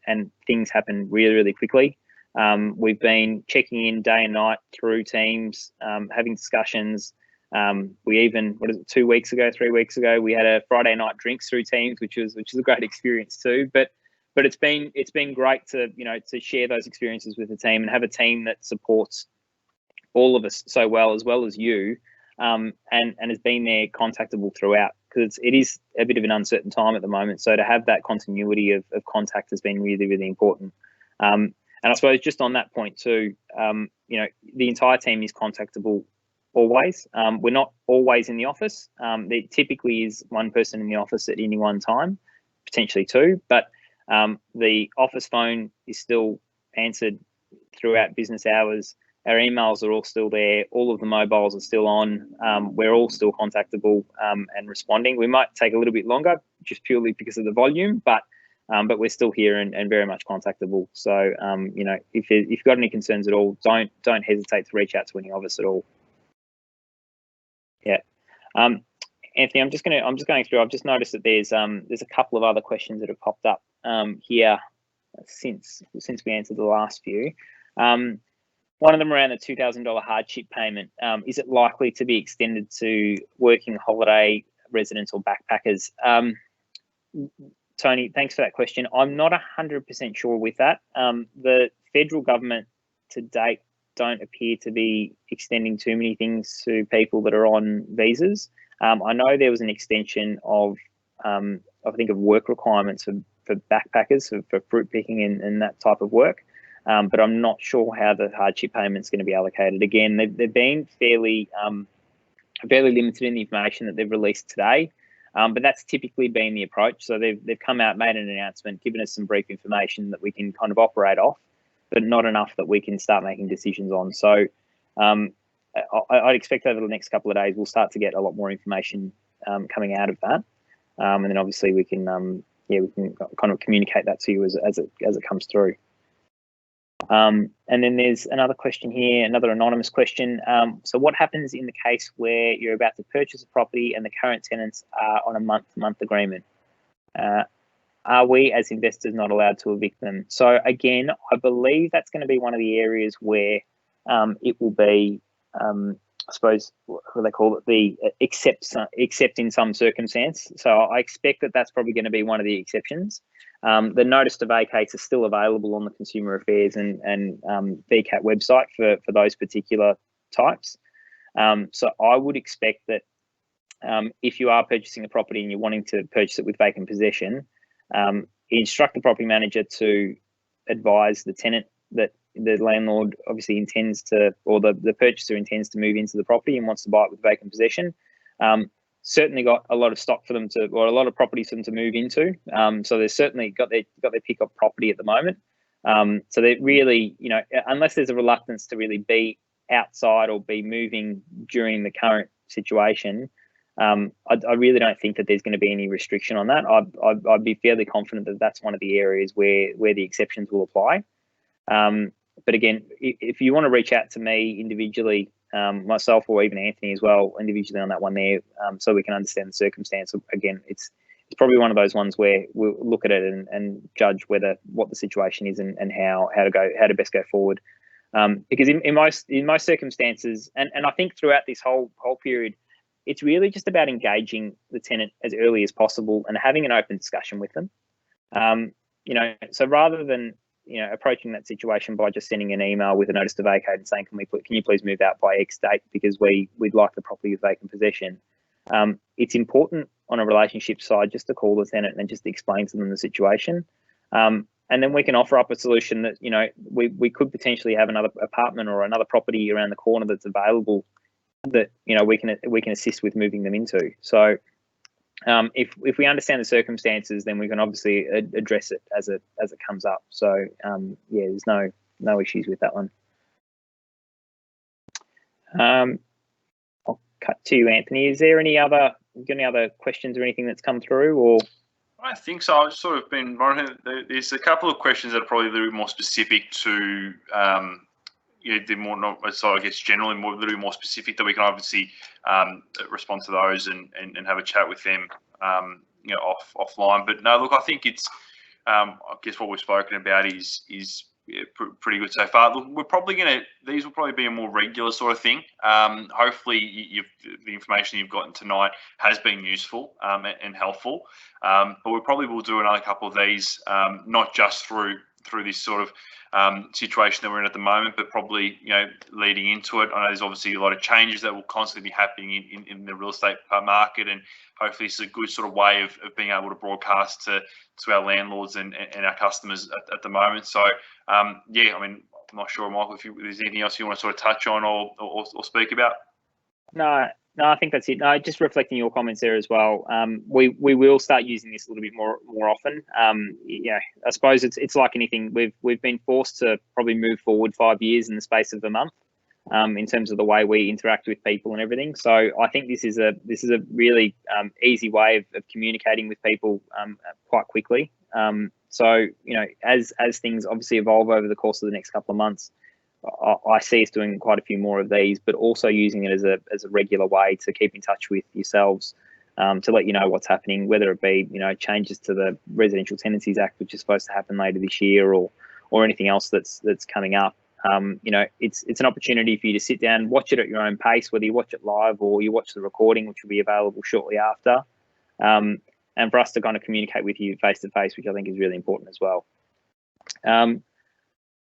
things happened really, really quickly. We've been checking in day and night through Teams, having discussions. We even, 3 weeks ago, we had a Friday night drinks through Teams, which is a great experience too. But it's been great to share those experiences with the team and have a team that supports all of us so well as you, and has been there contactable throughout, because it is a bit of an uncertain time at the moment. So to have that continuity of contact has been really, really important. And I suppose just on that point too, the entire team is contactable always. We're not always in the office. There typically is one person in the office at any one time, potentially two, but the office phone is still answered throughout business hours. Our emails are all still there. All of the mobiles are still on. We're all still contactable and responding. We might take a little bit longer, just purely because of the volume, but we're still here and very much contactable. So if you've got any concerns at all, don't hesitate to reach out to any of us at all. Yeah, Anthony, I'm just going through. I've just noticed that there's a couple of other questions that have popped up here since we answered the last few. One of them around the $2,000 hardship payment. Is it likely to be extended to working holiday residents or backpackers? Tony, thanks for that question. I'm not 100% sure with that. The federal government to date don't appear to be extending too many things to people that are on visas. I know there was an extension of, I think, of work requirements for backpackers, for fruit picking and that type of work. But I'm not sure how the hardship payment is going to be allocated. Again, they've been fairly limited in the information that they've released today. But that's typically been the approach. So they've come out, made an announcement, given us some brief information that we can kind of operate off, but not enough that we can start making decisions on. So I'd expect over the next couple of days we'll start to get a lot more information coming out of that, and then obviously we can we can kind of communicate that to you as it comes through. And then there's another question here, another anonymous question. So what happens in the case where you're about to purchase a property and the current tenants are on a month-to-month agreement? Are we as investors not allowed to evict them? So again, I believe that's going to be one of the areas where it will be, I suppose, what do they call it, the except in some circumstance. So I expect that that's probably going to be one of the exceptions. The notice to vacate is still available on the Consumer Affairs and VCAT website for those particular types. So I would expect that if you are purchasing a property and you're wanting to purchase it with vacant possession, instruct the property manager to advise the tenant that the landlord obviously intends to, or the purchaser intends to move into the property and wants to buy it with vacant possession. Certainly got a lot of stock for them to, or a lot of properties for them to move into. So they've certainly got their pick of property at the moment. So they really, unless there's a reluctance to really be outside or be moving during the current situation, I really don't think that there's going to be any restriction on that. I'd be fairly confident that that's one of the areas where the exceptions will apply. But again, if you want to reach out to me individually, myself or even Anthony as well, individually on that one there, so we can understand the circumstance. Again, it's probably one of those ones where we'll look at it and judge what the situation is and how to best go forward. Because in most circumstances, and I think throughout this whole period, it's really just about engaging the tenant as early as possible and having an open discussion with them. So rather than approaching that situation by just sending an email with a notice to vacate and saying, can you please move out by X date because we'd like the property with vacant possession. It's important on a relationship side just to call the tenant and just explain to them the situation. And then we can offer up a solution that, we could potentially have another apartment or another property around the corner that's available that, we can assist with moving them into. So if we understand the circumstances, then we can obviously address it as it comes up. So there's no issues with that one. I'll cut to you, Anthony. Is there any other questions or anything that's come through? Or I think so. I've sort of been monitoring. There's a couple of questions that are probably a little bit more specific to they're more not, so I guess generally a little bit more specific that we can obviously respond to those and have a chat with them offline. But no, look, I think it's I guess what we've spoken about is pretty good so far. Look, these will probably be a more regular sort of thing. Hopefully the information you've gotten tonight has been useful and helpful. But we probably will do another couple of these, not just through this sort of situation that we're in at the moment, but probably leading into it. I know there's obviously a lot of changes that will constantly be happening in the real estate market, and hopefully it's a good sort of way of being able to broadcast to our landlords and our customers at the moment. So I mean, I'm not sure, Michael, if there's anything else you want to sort of touch on or speak about. No, I think that's it. No, just reflecting your comments there as well. We will start using this a little bit more often. I suppose it's like anything. We've been forced to probably move forward 5 years in the space of a month, in terms of the way we interact with people and everything. So I think this is a really easy way of communicating with people quite quickly. So as things obviously evolve over the course of the next couple of months, I see us doing quite a few more of these, but also using it as a regular way to keep in touch with yourselves, to let you know what's happening, whether it be changes to the Residential Tenancies Act, which is supposed to happen later this year, or anything else that's coming up. It's an opportunity for you to sit down, watch it at your own pace, whether you watch it live or you watch the recording, which will be available shortly after, and for us to kind of communicate with you face to face, which I think is really important as well.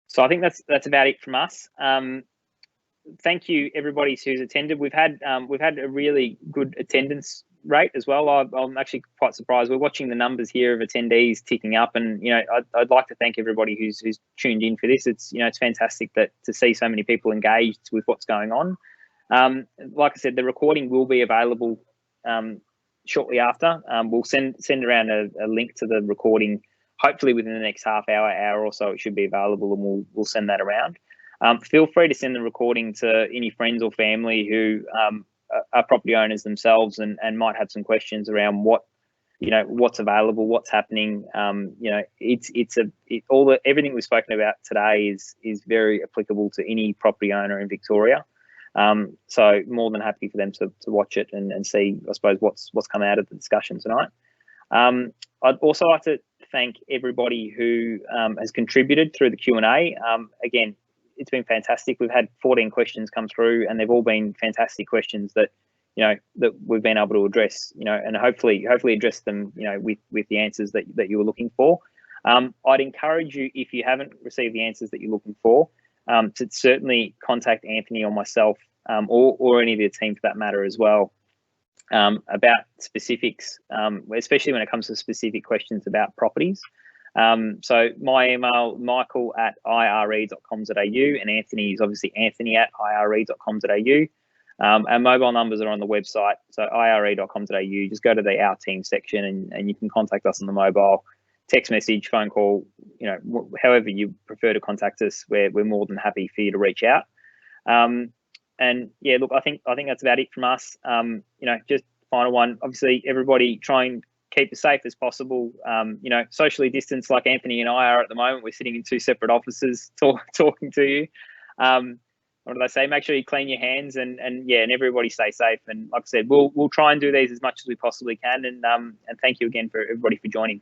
So I think that's about it from us. Thank you everybody who's attended. We've had a really good attendance rate as well. I'm actually quite surprised. We're watching the numbers here of attendees ticking up, and I'd like to thank everybody who's tuned in for this. It's fantastic to see so many people engaged with what's going on. Like I said, the recording will be available shortly after. We'll send around a link to the recording. Hopefully within the next half hour or so, it should be available, and we'll send that around. Feel free to send the recording to any friends or family who are property owners themselves and might have some questions around what's available, what's happening. Everything we've spoken about today is very applicable to any property owner in Victoria. So more than happy for them to watch it and see, I suppose, what's come out of the discussion tonight. I'd also like to thank everybody who has contributed through the Q&A. Again, it's been fantastic. We've had 14 questions come through, and they've all been fantastic questions that we've been able to address, and hopefully address them, with the answers that you were looking for. I'd encourage you, if you haven't received the answers that you're looking for, to certainly contact Anthony or myself, or any of the team for that matter as well, about specifics, especially when it comes to specific questions about properties. So my email, michael@ire.com.au, and Anthony is obviously anthony@ire.com.au. Our mobile numbers are on the website, so ire.com.au. Just go to the Our Team section and you can contact us on the mobile, text message, phone call, however you prefer to contact us. We're more than happy for you to reach out. And yeah, look, I think that's about it from us. Just final one. Obviously, everybody try and keep as safe as possible. Socially distanced, like Anthony and I are at the moment. We're sitting in two separate offices talking to you. What do they say? Make sure you clean your hands and everybody stay safe. And like I said, we'll try and do these as much as we possibly can. And thank you again for everybody for joining.